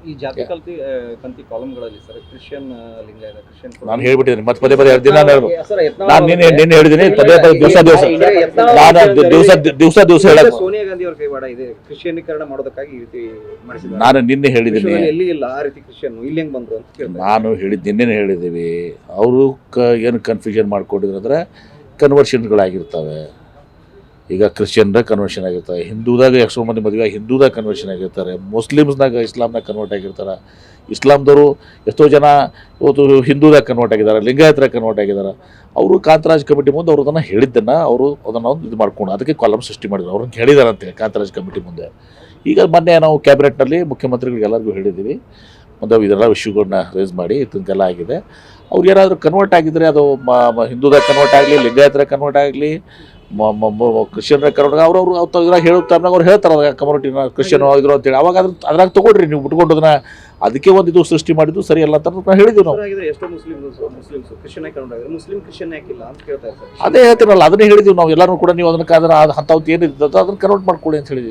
ಈ ಜಾತಿ Kanti ಕಾಲಮ್ಗಳಲ್ಲಿ sir Christian ಲಿಂಗ ಇದೆ, ಕ್ರಿಶ್ಚಿಯನ್ ನಾನು ಹೇಳ್ಬಿಟ್ಟಿದ್ದೀನಿ ಮತ್ತೆ ಪದೇ ಪದೇ 2 ದಿನ ನಾನು ನಿನ್ನೆ ಹೇಳಿದ್ದೀನಿ, ಪದೇ ಪದೇ ದಿವಸ ಹೇಳಕ್ ಸೋನಿಯಾ ಗಾಂಧಿ ಅವ್ರ ಕೈವಾಡ ಇದೆ ಕ್ರಿಶ್ಚಿಯನೀಕರಣ ಮಾಡೋದಕ್ಕಾಗಿ ಈ ರೀತಿ ಮಾಡಿಸಿದ್ದಾರೆ. ನಾನು ನಿನ್ನೆ ಹೇಳಿದ್ದೀನಿ, ಎಲ್ಲಿ ಇಲ್ಲ ಆ ರೀತಿ ಕ್ರಿಶ್ಚಿಯನ್ ಇಲ್ಲಿ ಹೆಂಗ್ ಬಂದ್ರು ಅಂತ ಕೇಳ್ತಾರೆ. ನಾನು ನಿನ್ನೆ ಹೇಳಿದ್ದೀವಿ. ಅವರು ಏನು ಕನ್ಫ್ಯೂಷನ್ ಮಾಡ್ಕೊಂಡಿದ್ರು ಅಂದರೆ ಕನ್ವರ್ಷನ್ಗಳಾಗಿರ್ತವೆ. ಈಗ ಕ್ರಿಶ್ಚಿಯನ್ದಾಗ ಕನ್ವರ್ಷನ್ ಆಗಿರ್ತಾರೆ, ಹಿಂದೂದಾಗ ಎಷ್ಟೋ ಮಂದಿ ಮದುವೆ ಹಿಂದೂದಾಗ ಕನ್ವರ್ಷನ್ ಆಗಿರ್ತಾರೆ, ಮುಸ್ಲಿಮ್ಸ್ನಾಗ ಇಸ್ಲಾಮ್ನಾಗ ಕನ್ವರ್ಟ್ ಆಗಿರ್ತಾರೆ, ಇಸ್ಲಾಮ್ದವರು ಎಷ್ಟೋ ಜನ ಇವತ್ತು ಹಿಂದೂದಾಗ ಕನ್ವರ್ಟ್ ಆಗಿದ್ದಾರೆ, ಲಿಂಗಾಯತರ ಕನ್ವರ್ಟ್ ಆಗಿದ್ದಾರೆ. ಅವರು ಕಾಂತರಾಜ್ ಕಮಿಟಿ ಮುಂದೆ ಅವರು ಅದನ್ನು ಹೇಳಿದ್ದನ್ನು ಅವರು ಅದನ್ನು ಇದು ಮಾಡ್ಕೊಂಡು ಅದಕ್ಕೆ ಕಾಲಮ್ ಸೃಷ್ಟಿ ಮಾಡಿದ್ರು. ಅವ್ರನ್ನ ಹೇಳಿದ್ದಾರೆ ಅಂತೇಳಿ ಕಾಂತರಾಜ್ ಕಮಿಟಿ ಮುಂದೆ. ಈಗ ಮೊನ್ನೆ ನಾವು ಕ್ಯಾಬಿನೆಟ್ನಲ್ಲಿ ಮುಖ್ಯಮಂತ್ರಿಗಳಿಗೆ ಎಲ್ಲರಿಗೂ ಹೇಳಿದ್ದೀವಿ, ಮುಂದೆ ಇದೆಲ್ಲ ಇಶ್ಯೂಗಳನ್ನ ರೇಸ್ ಮಾಡಿ ಇದಕ್ಕೆಲ್ಲ ಆಗಿದೆ. ಅವ್ರು ಏನಾದರೂ ಕನ್ವರ್ಟ್ ಆಗಿದ್ದರೆ ಅದು ಹಿಂದೂದಾಗ ಕನ್ವರ್ಟ್ ಆಗಲಿ, ಲಿಂಗಾಯತರ ಕನ್ವರ್ಟ್ ಆಗಲಿ, ಕ್ರಿಶ್ಚಿಯನ್ರ ಕರ್ನಾಟಕ ಅವ್ರವ್ರು ಹೇಳೋ ಟೈಮ್ನಾಗ ಅವ್ರು ಹೇಳ್ತಾರೆ ಕಮ್ಯುನಿಟಿನ ಕ್ರಿಶ್ಚಿಯನ್ ಇದ್ರು ಅಂತೇಳಿ. ಅವಾಗ ಅದ್ರಾಗ ತೊಗೊಳ್ರಿ ನೀವು ಬಿಟ್ಕೊಂಡೋದನ್ನ, ಅದಕ್ಕೆ ಒಂದು ಇದು ಸೃಷ್ಟಿ ಮಾಡಿದ್ದು ಸರಿ ಅಲ್ಲ ಅಂತ ನಾವು ಹೇಳಿದ್ವಿ. ನಾವು ಎಷ್ಟೋ ಮುಸ್ಲಿಮ್ಸ್ ಕ್ರಿಶ್ಚಿಯನ್ ಮುಸ್ಲಿಂ ಕ್ರಿಶ್ಚಿಯನ್ ಯಾಕಿಲ್ಲ ಅಂತ ಕೇಳ್ತಾ ಇರ್ತಾರೆ. ಅದೇ ಹೇಳ್ತೀರಲ್ಲ, ಅದನ್ನೇ ಹೇಳಿದ್ವಿ ನಾವು ಎಲ್ಲರೂ ಕೂಡ. ನೀವು ಅದನ್ನ ಅಂಥವ್ದು ಏನಿರ್ತದೋ ಅದನ್ನು ಕನ್ವರ್ಟ್ ಮಾಡ್ಕೊಳ್ಳಿ ಅಂತ ಹೇಳಿದ್ವಿ.